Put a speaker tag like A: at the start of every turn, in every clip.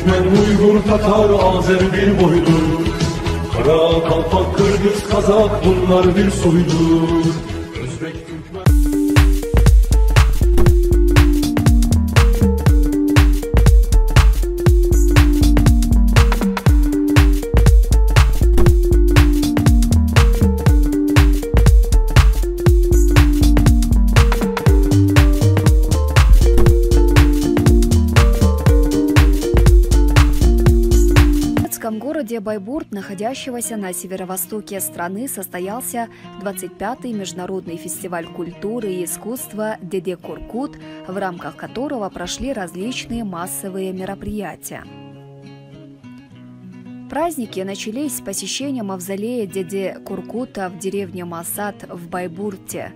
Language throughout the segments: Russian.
A: Türkmen, Uygur, Tatar, Azer bir boydur. Kara, Kalpak, Kırgız, Kazak bunlar bir soydur. Özbek, Türkmen...
B: В городе Байбурт, находящегося на северо-востоке страны, состоялся 25-й международный фестиваль культуры и искусства «Деде Коркут», в рамках которого прошли различные массовые мероприятия. Праздники начались с посещения мавзолея Деде Коркута в деревне Масад в Байбурте.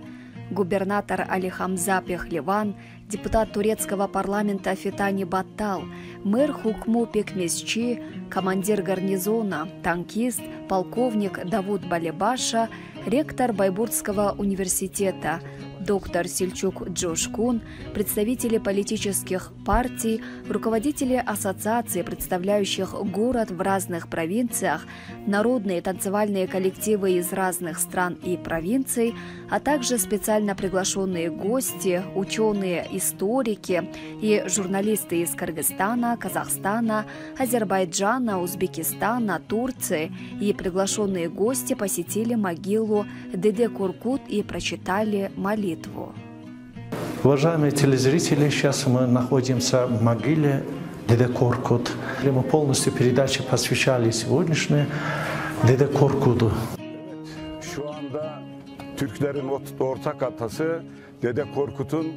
B: Губернатор Алихамза Пехлеван, депутат турецкого парламента Фетани Баттал, мэр Хукму Пекмесчи, командир гарнизона, танкист, полковник Давуд Балебаша, ректор Байбуртского университета, доктор Сельчук Джошкун, представители политических партий, руководители ассоциаций, представляющих город в разных провинциях, народные танцевальные коллективы из разных стран и провинций, а также специально приглашенные гости, ученые, историки и журналисты из Кыргызстана, Казахстана, Азербайджана, Узбекистана, Турции и приглашенные гости посетили могилу Деде Коркут и прочитали молитву.
C: Уважаемые телезрители, сейчас мы находимся в могиле Деде Коркут. Мы полностью передачи посвящали сегодняшней Деде Коркуту.
D: Şu anda Türklerin ortak atası Dede Korkut'un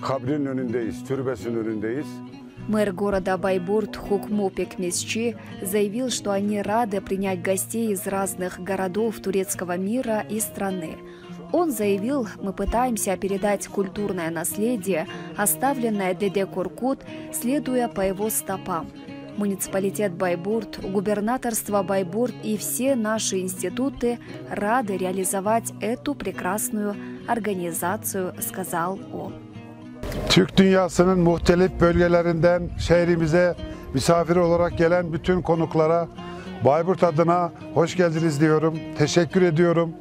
D: kabrinin önündeyiz, türbesinin önündeyiz.
B: Мэр города Байбурт Хукму Пекмесчи заявил, что они рады принять гостей из разных городов турецкого мира и страны. Он заявил, мы пытаемся передать культурное наследие, оставленное Деде Коркут, следуя по его стопам. Муниципалитет Байбурт, губернаторство Байбурт и все наши институты рады реализовать эту прекрасную организацию, сказал он.
D: Türk dünyasının muhtelif bölgelerinden şehrimize misafir olarak gelen bütün konuklara Bayburt adına hoş geldiniz diyorum. Teşekkür ediyorum.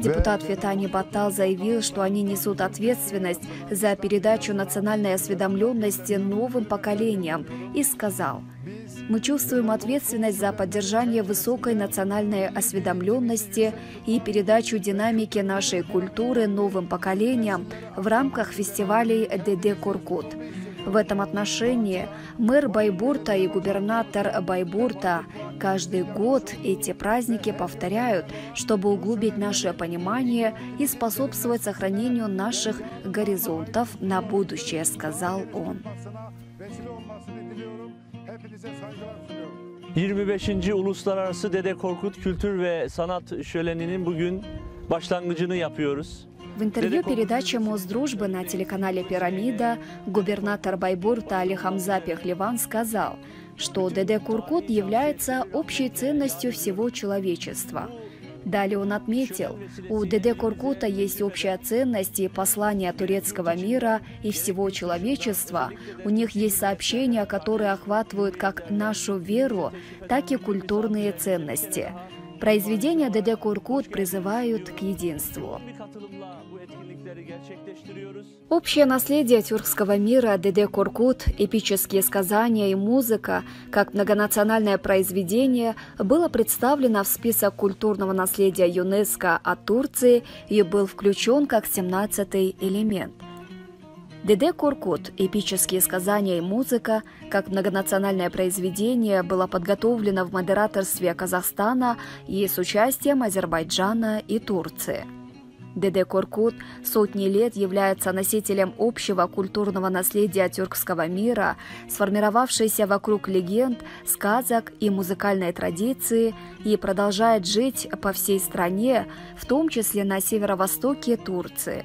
B: Депутат Фетани Баттал заявил, что они несут ответственность за передачу национальной осведомленности новым поколениям и сказал: «Мы чувствуем ответственность за поддержание высокой национальной осведомленности и передачу динамики нашей культуры новым поколениям в рамках фестивалей Деде Коркут». В этом отношении мэр Байбурта и губернатор Байбурта каждый год эти праздники повторяют, чтобы углубить наше понимание и способствовать сохранению наших горизонтов на будущее, сказал он.
E: 25. Uluslararası Dede Korkut Kültür ve Sanat Şöleni'nin bugün başlangıcını yapıyoruz.
B: В интервью передачи «Мосдружбы» на телеканале «Пирамида» губернатор Байбурта Алихамза Пехлеван сказал, что Деде Коркут является общей ценностью всего человечества. Далее он отметил, у Деде Коркута есть общая ценность и послание турецкого мира и всего человечества. У них есть сообщения, которые охватывают как нашу веру, так и культурные ценности. Произведения Деде Коркут призывают к единству. Общее наследие тюркского мира Деде Коркут, эпические сказания и музыка, как многонациональное произведение, было представлено в список культурного наследия ЮНЕСКО от Турции и был включен как 17-й элемент. Деде Коркут, эпические сказания и музыка, как многонациональное произведение, было подготовлено в модераторстве Казахстана и с участием Азербайджана и Турции. Деде Коркут сотни лет является носителем общего культурного наследия тюркского мира, сформировавшейся вокруг легенд, сказок и музыкальной традиции, и продолжает жить по всей стране, в том числе на северо-востоке Турции.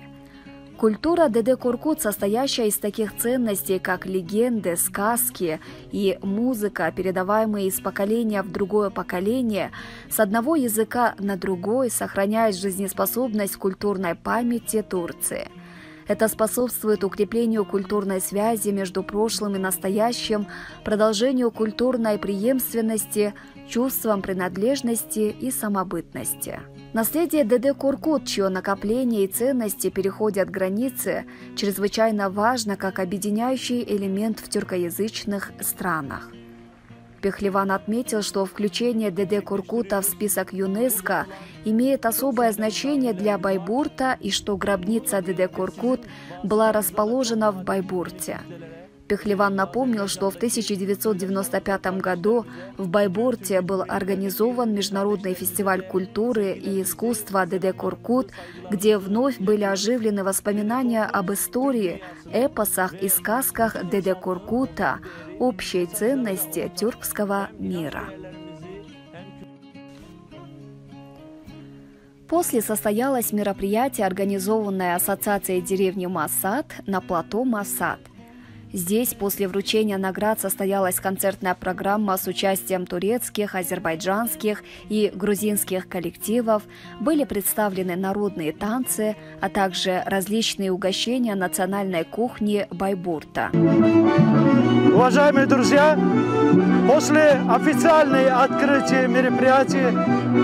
B: Культура Деде Коркут, состоящая из таких ценностей, как легенды, сказки и музыка, передаваемые из поколения в другое поколение, с одного языка на другой, сохраняет жизнеспособность культурной памяти Турции. Это способствует укреплению культурной связи между прошлым и настоящим, продолжению культурной преемственности, чувством принадлежности и самобытности. Наследие Деде Коркут, чье накопление и ценности переходят границы, чрезвычайно важно как объединяющий элемент в тюркоязычных странах. Пехлеван отметил, что включение Деде Коркута в список ЮНЕСКО имеет особое значение для Байбурта и что гробница Деде Коркут была расположена в Байбурте. Пехлеван напомнил, что в 1995 году в Байбурте был организован Международный фестиваль культуры и искусства Деде Коркут, где вновь были оживлены воспоминания об истории, эпосах и сказках Деде Коркута, общей ценности тюркского мира. После состоялось мероприятие, организованное Ассоциацией деревни Масад на плато Масад. Здесь после вручения наград состоялась концертная программа с участием турецких, азербайджанских и грузинских коллективов, были представлены народные танцы, а также различные угощения национальной кухни Байбурта.
F: Уважаемые друзья, после официального открытия мероприятия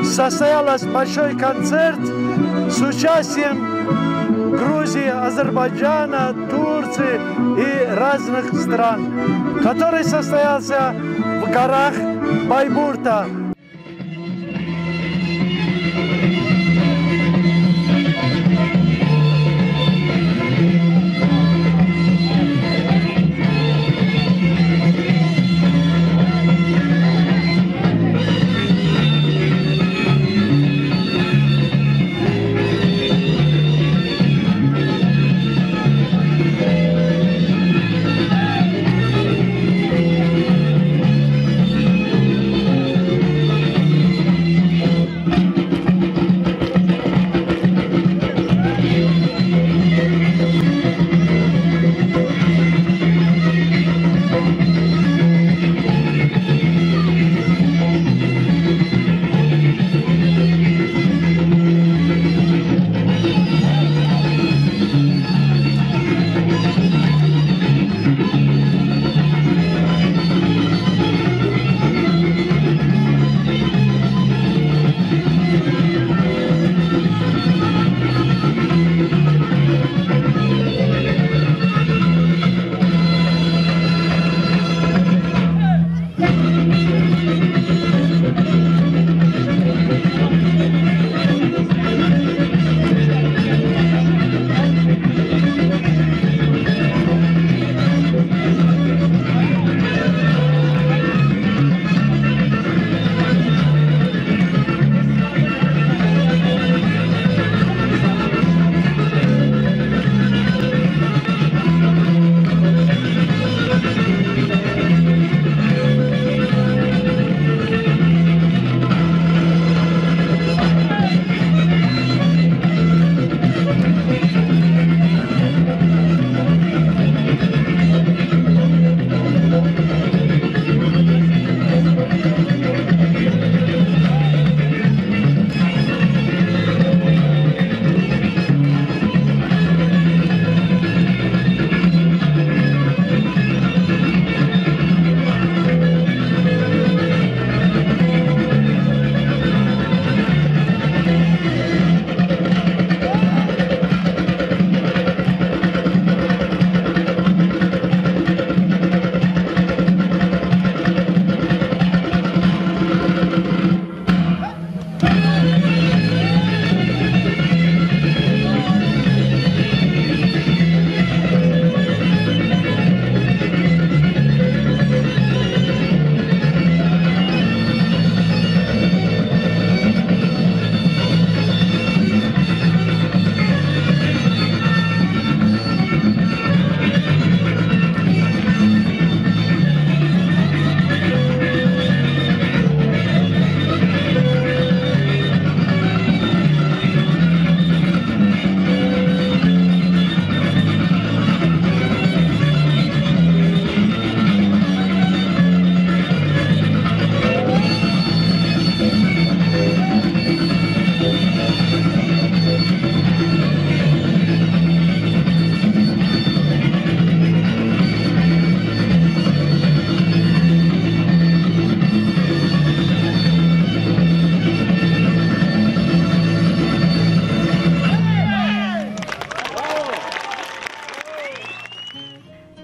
F: состоялся большой концерт с участием Грузии, Азербайджана, Турции и разных стран, который состоялся в горах Байбурта.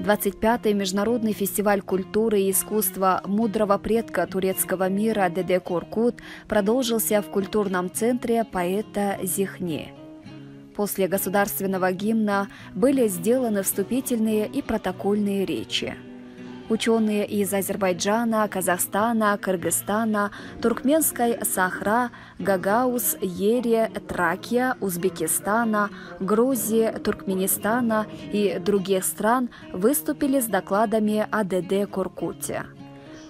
B: 25-й международный фестиваль культуры и искусства мудрого предка турецкого мира Деде Коркут продолжился в культурном центре поэта Зихни. После государственного гимна были сделаны вступительные и протокольные речи. Ученые из Азербайджана, Казахстана, Кыргызстана, Туркменской Сахра, Гагаус, Ерия, Тракия, Узбекистана, Грузии, Туркменистана и других стран выступили с докладами о Деде Коркуте.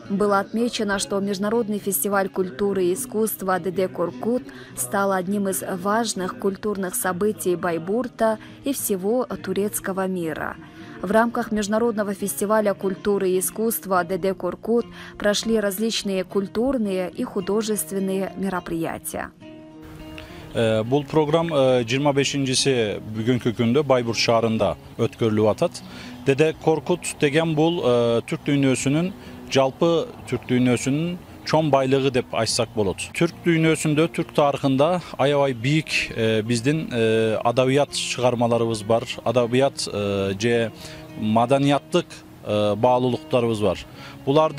B: Было отмечено, что Международный фестиваль культуры и искусства Деде Коркут стал одним из важных культурных событий Байбурта и всего турецкого мира. В рамках Международного фестиваля культуры и искусства Деде Коркут прошли различные культурные и художественные мероприятия.
G: Бұл программ 25-си бүгінгі күнді Байбурт шаарында өткөрүлүп атат. Деде Коркут деген бұл түрк дүйнөсүнүн, жалпы түрк дүйнөсүнүн чоң байлыгы деп айтсак болот. Түрк дүйнөсүндө, түрк тарыхында аябай бийик биздин адабият чыгармаларыбыз бар, адабият же маданияттык баалуулуктарыбыз бар. Булар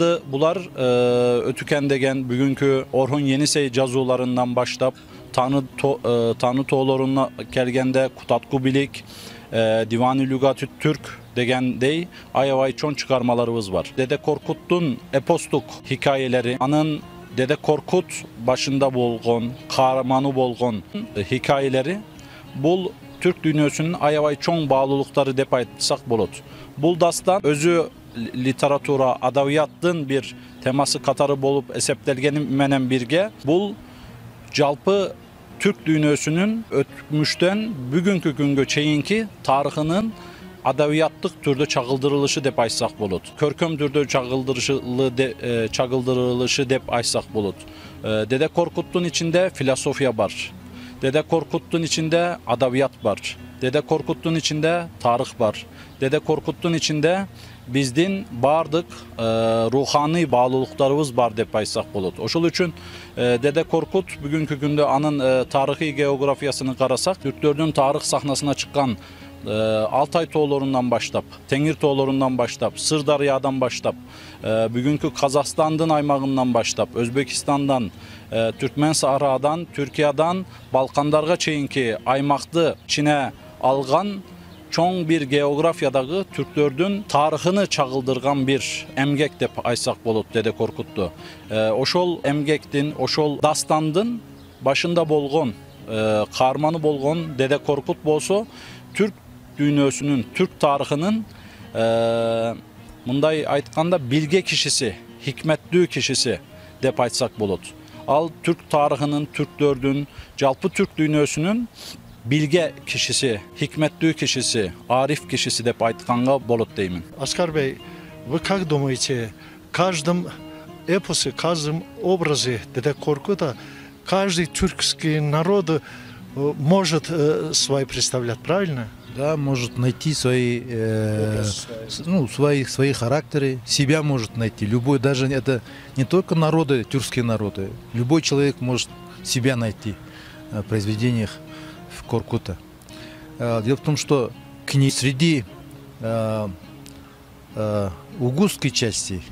G: өтүкен деген бүгүнкү Orhun Yenisey жазууларынан баштап, Tanrı toğlarına kelgende Kutatku Bilik, Divani Lügatü Türk degендей аябай чоң çıkarmalarımız var. Dede Korkut'un epostuk hikayeleri, anın Dede Korkut başında bolğon, kahramanı bolğon hikayeleri, bul Türk dünyasının aябай чоң bağlılıkları dep aytsak bolot. Bul dastan özü literatura, adabiyattın bir teması katarı bolup eseptelgeni menen birge, bul жалпы Türk dünyasının ötmüşten bugünkü güngө çeyinki tarihinin adabiyatlıq türde çağıldırılışı dep aytsak bolot. Körkөm türde çağıldırılışı dep aytsak bolot. Dede Korkut'un içinde filosofya var. Dede Korkut'un içinde adabiyat var. Dede Korkut'un içinde tarih var. Dede Korkut'un içinde bizdin bardık ruhani bağlılıklarımız var dep aytsak bolot. Oşul üçün Dede Korkut bugünkü günde anın tarihi geografiyasını karasak, Türklerin tarih sahnasına çıkan Altay toğlarından başlap, Tengir toğlarından başlap, Sırdaryadan başlap, bugünkü Kazakistan'dan aymağından başlap, Özbekistan'dan, Türkmen Sahra'dan, Türkiye'den, Balkanlarga çeyinki aymaktı Çin'e algan çoğun bir geografiyadagı Türklerin tarihini çağıldırgan bir emgek dep aytsak bolot Dede Korkut'tu. Oşol emgektin, oşol dastandın başında bolğon, kahramanı bolğon Dede Korkut bolsa, Türk dünyasının, Türk tarihinin mınday aytkanda bilge kişisi, hikmetli kişisi dep aytsak bolot. Al Türk tarihinin, Türklerin, жалпы Türk dünyasının bilge kişisi, hikmetli kişisi, arif kişisi dep aytkanga bolot deymin.
F: Оскар Бey, вы как думаете, в каждом эпосе, в каждом образе Деде Коркута каждый тюркский народ может свой представлять, правильно?
H: Да, может найти свои характеры, себя может найти. Любой, даже это не только народы, тюркские народы, любой человек может себя найти в произведениях Коркута. Дело в том, что среди угузской части,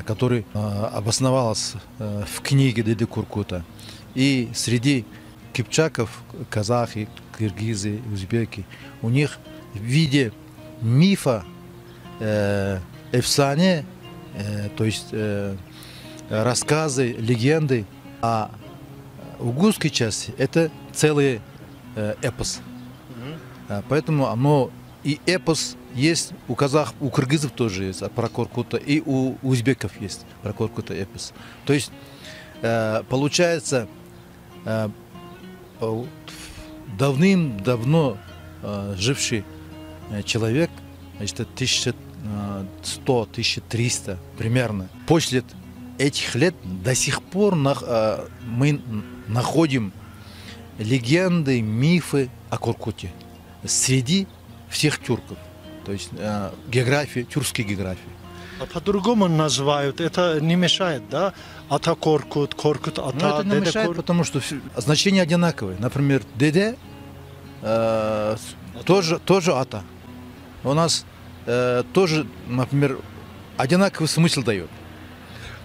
H: которая обосновалась в книге Деде Коркута, и среди кипчаков, казахи, киргизы, узбеки, у них в виде мифа, эфсане, то есть рассказы, легенды, а угузской части это целые эпос. Поэтому оно и эпос есть у казахов, у кыргызов тоже есть про Коркута, и у узбеков есть про Коркута эпос. То есть получается давным-давно живший человек, значит, 1100-1300 примерно. После этих лет до сих пор мы находим легенды, мифы о Коркуте среди всех тюрков. То есть география, тюркская география.
F: А по-другому называют, это не мешает, да? Ата Коркут, Коркут, Ата,
H: это не
F: Деде
H: мешает,
F: Коркут.
H: потому что значения одинаковые. Например, Деде тоже Ата. У нас тоже, например, одинаковый смысл дает.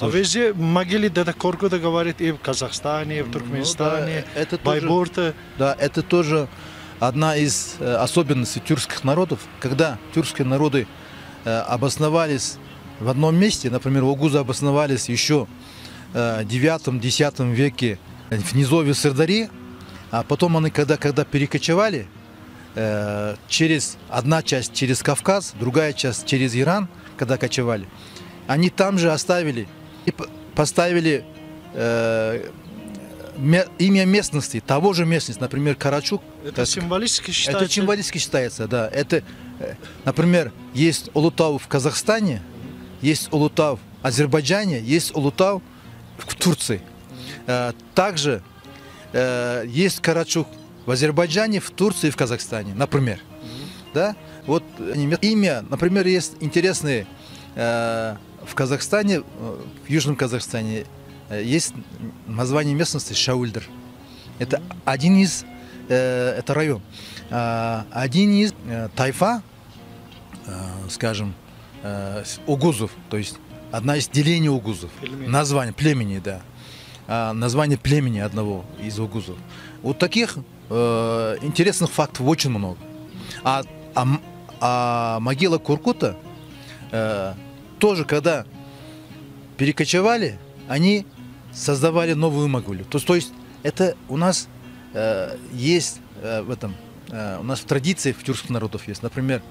F: А везде могиле Деде Коркута говорит и в Казахстане, и в Туркменистане, Байбурте.
H: Да, это тоже одна из особенностей тюркских народов. Когда тюркские народы обосновались в одном месте, например, огузы обосновались еще в 9-10 веке в низовье Сырдари, а потом они, когда перекочевали, одна часть через Кавказ, другая часть через Иран, когда кочевали, они там же оставили и поставили имя местности, того же местности, например, Карачук.
F: Это символически считается?
H: Это символически считается, да. Это, например, есть Улутау в Казахстане, есть Улутау в Азербайджане, есть Улутау в Турции. Также есть Карачук в Азербайджане, в Турции и в Казахстане, например. Да? Вот имя, например, есть интересные в Казахстане, в Южном Казахстане есть название местности Шаульдер. Это один из, это район, один из тайфа, скажем, угузов, то есть одна из делений угузов, название племени, да, название племени одного из угузов. Вот таких интересных фактов очень много. А могила Коркута тоже, когда перекочевали, они создавали новую могилу. То есть это у нас есть в этом, у нас в традиции в тюркских народов есть, например,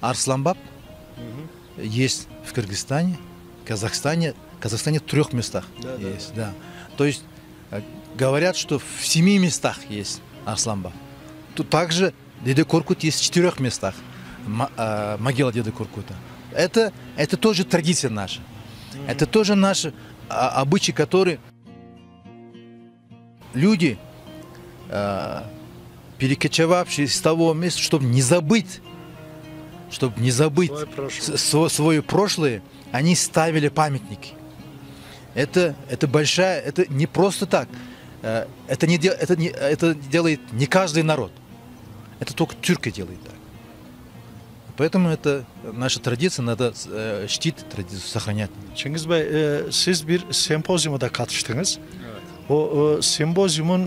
H: Арсланбаб есть в Кыргызстане, Казахстане в 3 местах есть. Да. То есть говорят, что в 7 местах есть Арсланбаб. Тут также Деде Коркут есть в 4 местах, могила Деде Коркута. Это тоже традиция наша. Это тоже наши обычаи, которые люди, перекочевавшие с того места, чтобы не забыть свое прошлое, они ставили памятники. Это большая, это не просто так. Это делает не каждый народ. Это только тюрки делают так. Поэтому это наша традиция, надо чтить традицию, сохранять.
F: Çengiz Bey, siz bir sempozyumda katıştınız. O sempozyumun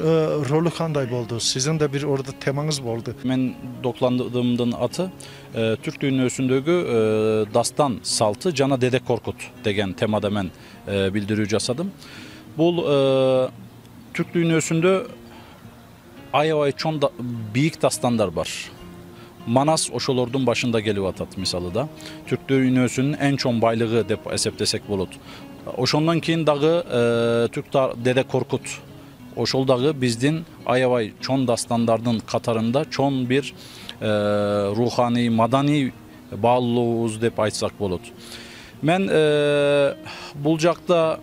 F: rolü qanday oldu? Sizin de bir orada temanız oldu.
G: Men doklandığımdan atı Türk dünyasındaki dastan saltı Cana Dede Korkut degen temada men bildiriyor jasadım. Bul Türk dünyasında ayavay çoğun büyük dastanlar var. Manas oşolordun başında gelip atat misalı da. Türk dünyasının en çoğun baylığı dep eseptesek bulut. Oşondan keyin dağı Türk Dede Korkut oşol dağı bizdin ayavay çoğun dastanlarının katarında çoğun bir ruhani, madani bağlılığımız dep aytsak bulut. Men bulcakta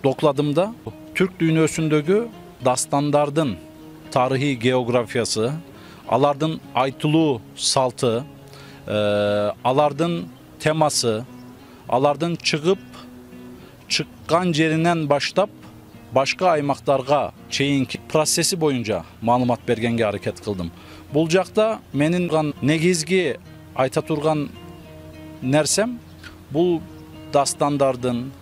G: dokladımda Türk dünyasındaki dastanlardın tarihi geografyası, alardın aytılığı saltı, alardın teması, alardın çıkkan yerinden başlap başka aymaklarga çeyinki prosesi boyunca malumat bergenge hareket kıldım. Bulcakta menin negizgi ayta turgan nersem bu dastanlardın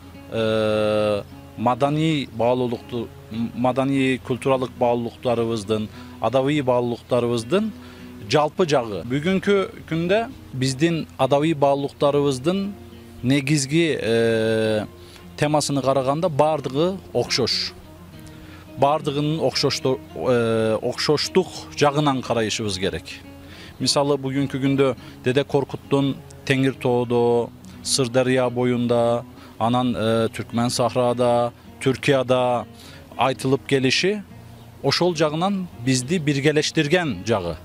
G: madani kültürallık bağlılıklarımızdın, adavi bağlılıklarımızdın jalpı jağı. Bugünkü günde bizdin adavi bağlılıklarımızdın negizgi temasını qaraganda bardığı okşoş. Bardığının okşoşluk jağınan qarayışımız gerek. Misalı bugünkü günde Dede Korkut'un Tengirtoğu'da, Sırdarya boyunda, anan Türkmen Sahra'da, Türkiye'de aytılıp gelişi oşol jağınan bizdi birgeleştirgen jağı.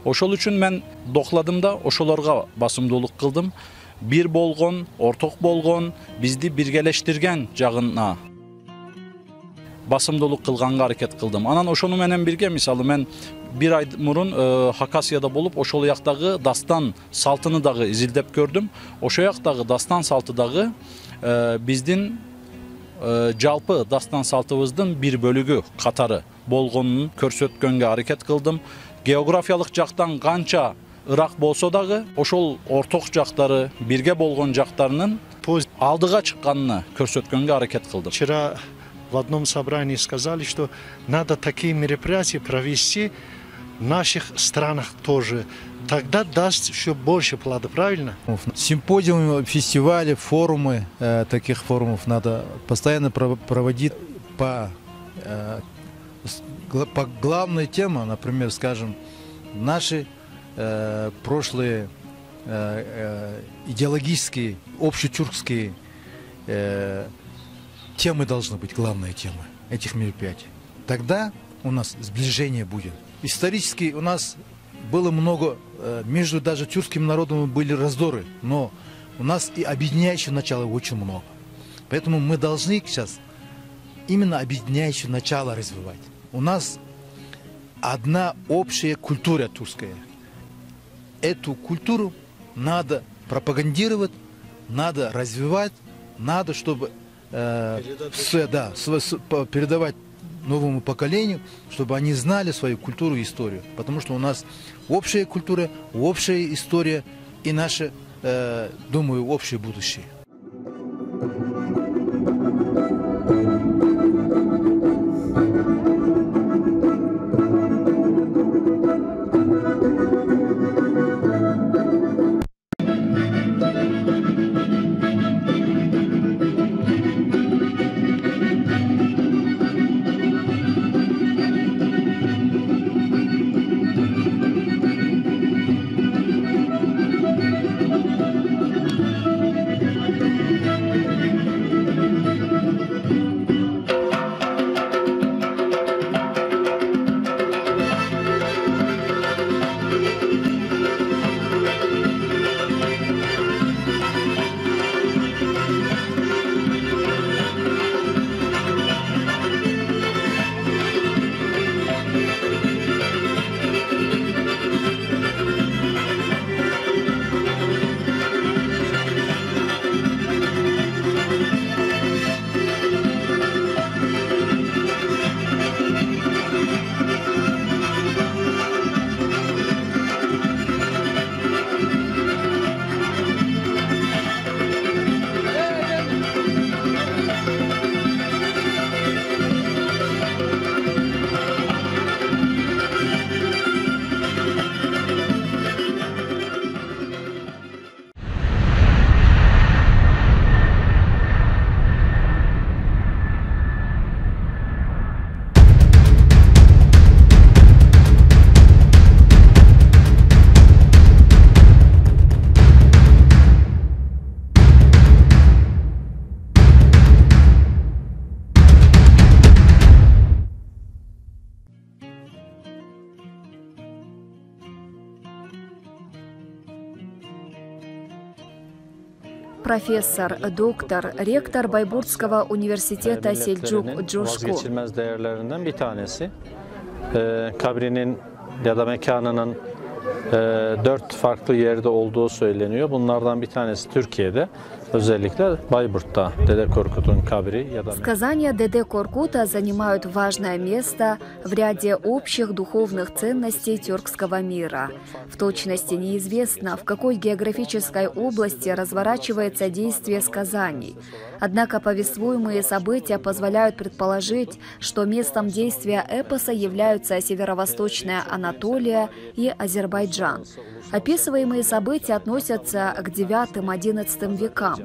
G: Oşol üçün men dokladımda oşolarga basımdoluk kıldım. Bir bolgon, ortak bolgon bizdi birgeleştirgen jağına basımdoluk kılganga hareket kıldım. Anan oşonu menen birge misalı men bir ay murun Hakasya'da bolup oşol yaktagı dastan saltını dağı izildep gördüm. Oşo yaktagı dastan saltı dağı bizdin jalpı dastan saltыбыздын bir bölügü katarı bolgonun körсөткөнгө hareket kıldım. Geografiyalыk jaktan kança Irak болсо дагы ошол орток жактары, бирге болгон жактарынын алдыга чыкканын көрсөткөнгө аракет кылдык.
F: Вчера в одном собрании сказали, что надо такие мероприятия провести в наших странах тоже. Тогда даст еще больше плода, правильно?
H: Симпозиумы, фестивали, форумы, таких форумов надо постоянно проводить по главной теме, например, скажем, наши прошлые идеологические, общетюркские темы должны быть, главные темы этих мероприятий. Тогда у нас сближение будет. Исторически у нас было много, между даже тюркским народом были раздоры, но у нас и объединяющего начала очень много. Поэтому мы должны сейчас именно объединяющее начало развивать. У нас одна общая культура тюркская. Эту культуру надо пропагандировать, надо развивать, надо, чтобы передавать новому поколению, чтобы они знали свою культуру и историю. Потому что у нас общая культура, общая история и наше, думаю, общее будущее.
B: Профессор, доктор, rектор Bayburtского университета Selçuk Coşku.
I: Vazgeçilmez değerlerinden bir tanesi. Kabrinin ya da mekanının 4 farklı yerde olduğu söyleniyor. Bunlardan bir tanesi Türkiye'de, özellikle Bayburt'ta Dede Korkut'un kabri ya da...
B: Сказания Деде Коркута занимают важное место в ряде общих духовных ценностей тюркского мира. В точности неизвестно, в какой географической области разворачивается действие сказаний. Однако повествуемые события позволяют предположить, что местом действия эпоса являются северо-восточная Анатолия и Азербайджан. Описываемые события относятся к IX-XI векам.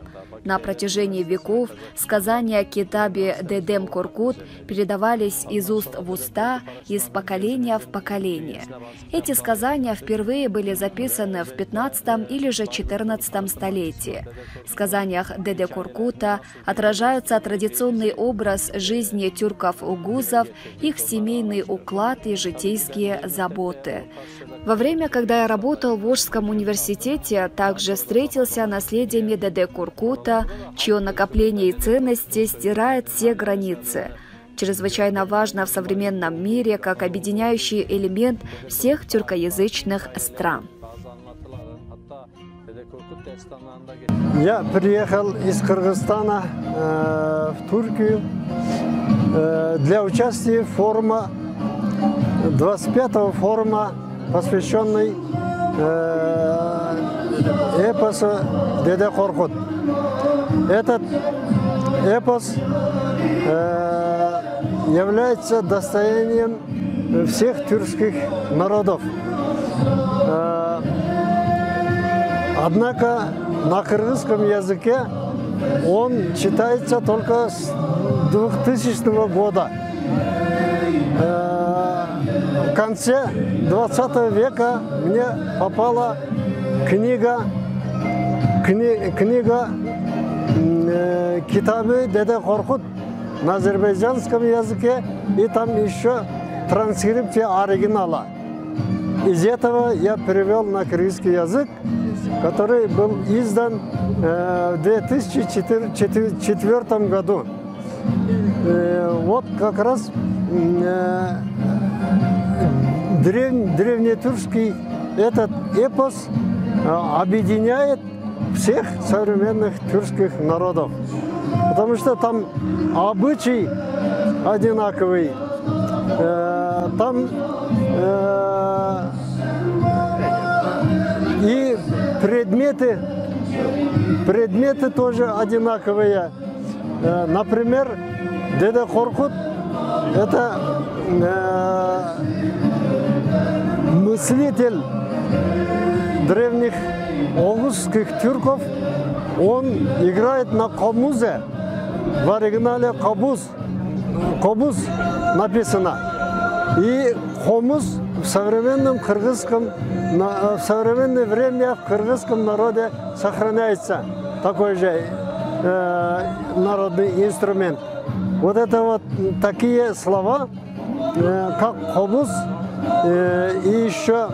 B: На протяжении веков сказания Китаби Дедем Коркут передавались из уст в уста, из поколения в поколение. Эти сказания впервые были записаны в XV или же XIV столетии. В сказаниях Деде Коркута отражаются традиционный образ жизни тюрков-угузов, их семейный уклад и житейские заботы. Во время, когда я работал в Волжском университете, также встретился с наследиями Деде Коркута, чье накопление и ценности стирает все границы. Чрезвычайно важно в современном мире как объединяющий элемент всех тюркоязычных стран.
J: Я приехал из Кыргызстана в Турцию для участия в форуме 25-го форума, посвященный эпоса Деде Коркут. Этот эпос является достоянием всех тюркских народов. Однако на кыргызском языке он читается только с 2000 года. В конце 20 века мне попала книга Китабы Деде Коркут на азербайджанском языке, и там еще транскрипция оригинала. Из этого я перевел на кыргызский язык, который был издан в 2004 году. Вот как раз древнетюркский этот эпос объединяет всех современных тюркских народов, потому что там обычай одинаковый, там и предметы тоже одинаковые. Например, Деде Коркут – это мыслитель древних оғузских тюрков. Он играет на комузе, в оригинале кобуз написано. И комуз в современном кыргызском, в современное время в кыргызском народе сохраняется такой же народный инструмент. Вот это вот такие слова, как кобуз, и еще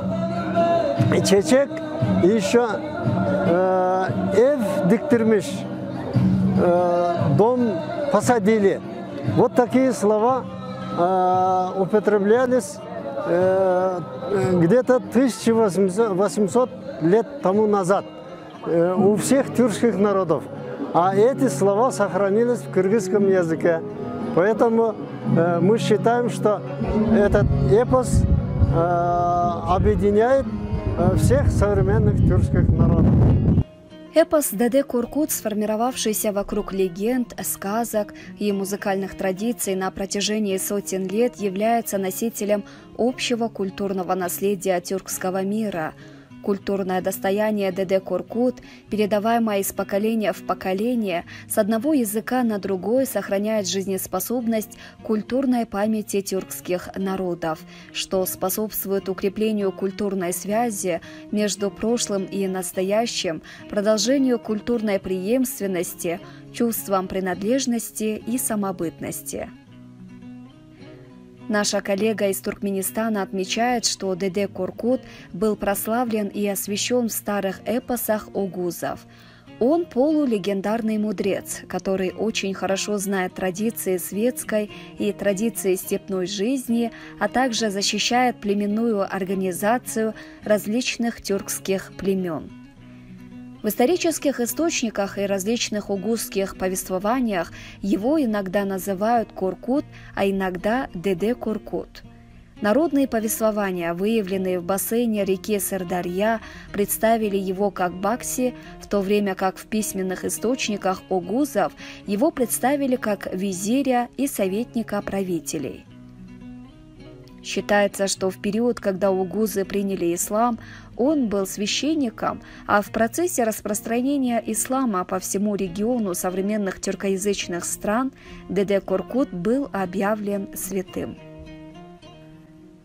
J: чечек, и еще эв диктирмиш, дом посадили. Вот такие слова употреблялись где-то 1800 лет тому назад у всех тюркских народов. А эти слова сохранились в кыргызском языке. Поэтому мы считаем, что этот эпос объединяет всех современных тюркских народов.
B: Эпос Деде Коркут, сформировавшийся вокруг легенд, сказок и музыкальных традиций на протяжении сотен лет, является носителем общего культурного наследия тюркского мира. Культурное достояние Деде Коркут, передаваемое из поколения в поколение, с одного языка на другой, сохраняет жизнеспособность культурной памяти тюркских народов, что способствует укреплению культурной связи между прошлым и настоящим, продолжению культурной преемственности, чувством принадлежности и самобытности. Наша коллега из Туркменистана отмечает, что Деде Коркут был прославлен и освящен в старых эпосах огузов. Он полулегендарный мудрец, который очень хорошо знает традиции светской и традиции степной жизни, а также защищает племенную организацию различных тюркских племен. В исторических источниках и различных огузских повествованиях его иногда называют Коркут, а иногда Деде Коркут. Народные повествования, выявленные в бассейне реки Сырдарья, представили его как Бакси, в то время как в письменных источниках огузов его представили как визиря и советника правителей. Считается, что в период, когда огузы приняли ислам, он был священником, а в процессе распространения ислама по всему региону современных тюркоязычных стран Деде Коркут был объявлен святым.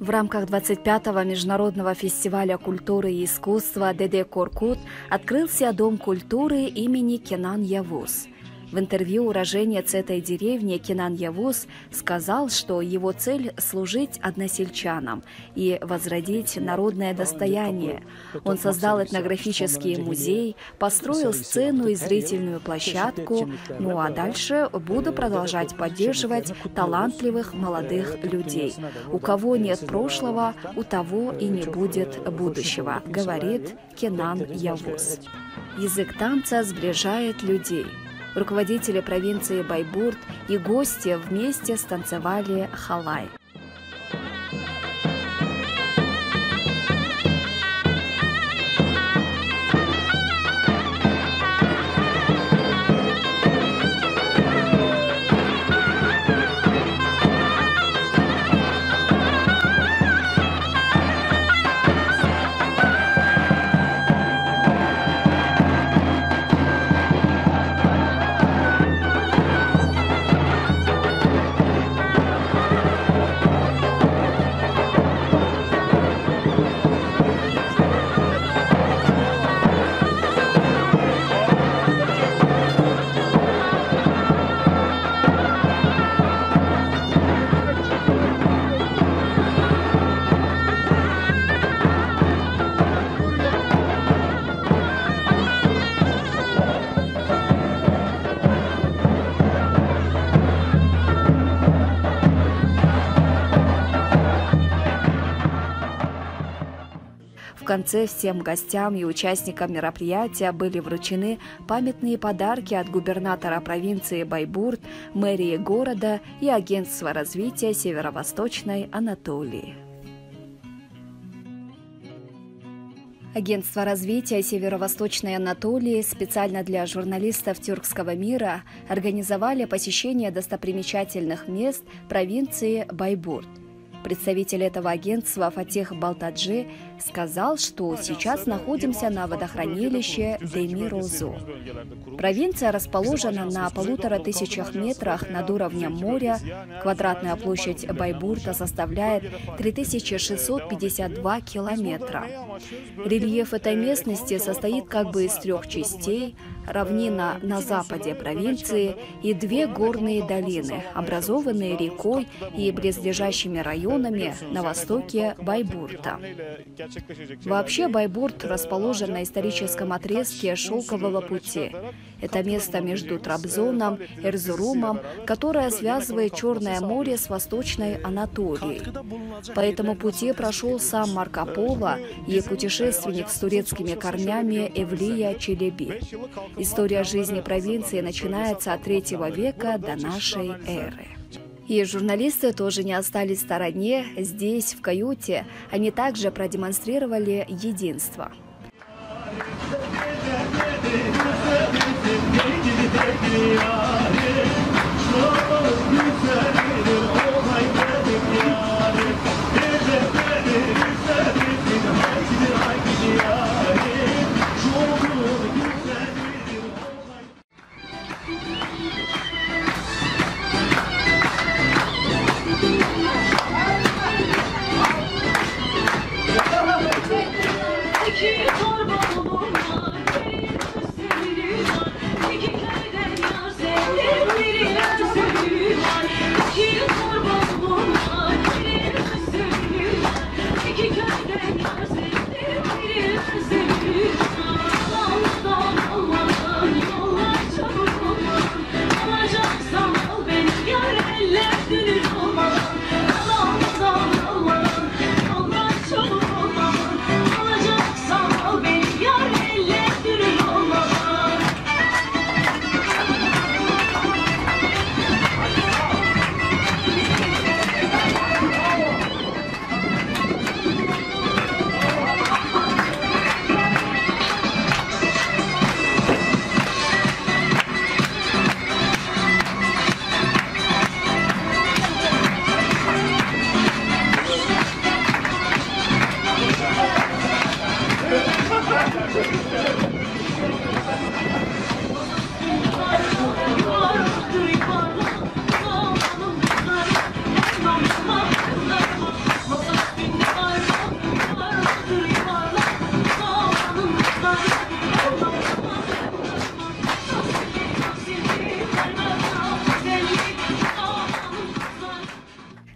B: В рамках 25-го международного фестиваля культуры и искусства Деде Коркут открылся Дом культуры имени Кенан Явуз. В интервью уроженец этой деревни Кенан Явуз сказал, что его цель – служить односельчанам и возродить народное достояние. Он создал этнографический музей, построил сцену и зрительную площадку, ну а дальше буду продолжать поддерживать талантливых молодых людей. У кого нет прошлого, у того и не будет будущего, говорит Кенан Явуз. Язык танца сближает людей. Руководители провинции Байбурт и гости вместе станцевали халай. конце всем гостям и участникам мероприятия были вручены памятные подарки от губернатора провинции Байбурт, мэрии города и Агентства развития Северо-Восточной Анатолии. Агентство развития Северо-Восточной Анатолии специально для журналистов тюркского мира организовали посещение достопримечательных мест провинции Байбурт. Представитель этого агентства Фатех Балтаджи сказал, что сейчас находимся на водохранилище Демир-Озу. Провинция расположена на 1500 метрах над уровнем моря. Квадратная площадь Байбурта составляет 3652 километра. Рельеф этой местности состоит как бы из 3 частей: равнина на западе провинции и 2 горные долины, образованные рекой и близлежащими районами на востоке Байбурта. Вообще Байбурт расположен на историческом отрезке Шелкового пути. Это место между Трабзоном и Эрзурумом, которое связывает Черное море с Восточной Анатолией. По этому пути прошел сам Марко Поло и путешественник с турецкими корнями Эвлия Челеби. История жизни провинции начинается от III века до нашей эры. И журналисты тоже не остались в стороне. Здесь, в каюте, они также продемонстрировали единство.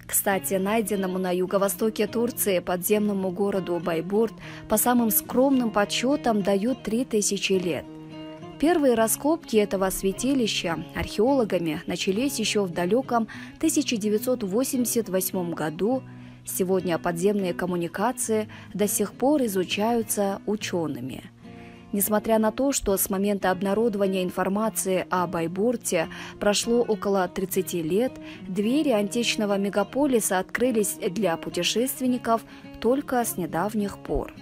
B: Кстати, найденному на юго-востоке Турции подземному городу Байбурт по самым скромным подсчетам дают 3000 лет. Первые раскопки этого святилища археологами начались еще в далеком 1988 году. Сегодня подземные коммуникации до сих пор изучаются учеными. Несмотря на то, что с момента обнародования информации о Байбурте прошло около 30 лет, двери античного мегаполиса открылись для путешественников только с недавних пор.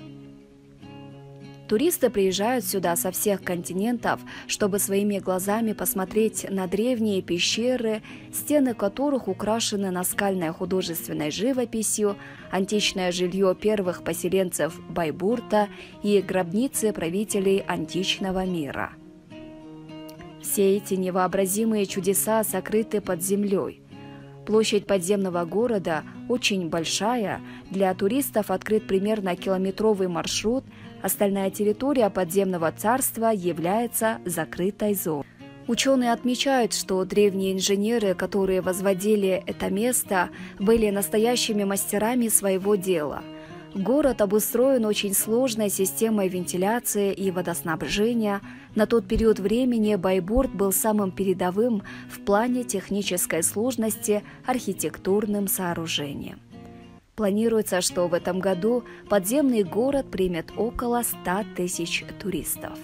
B: Туристы приезжают сюда со всех континентов, чтобы своими глазами посмотреть на древние пещеры, стены которых украшены наскальной художественной живописью, античное жилье первых поселенцев Байбурта и гробницы правителей античного мира. Все эти невообразимые чудеса сокрыты под землей. Площадь подземного города очень большая, для туристов открыт примерно километровый маршрут, остальная территория подземного царства является закрытой зоной. Ученые отмечают, что древние инженеры, которые возводили это место, были настоящими мастерами своего дела. Город обустроен очень сложной системой вентиляции и водоснабжения. На тот период времени Байбурт был самым передовым в плане технической сложности архитектурным сооружением. Планируется, что в этом году подземный город примет около 100 тысяч туристов.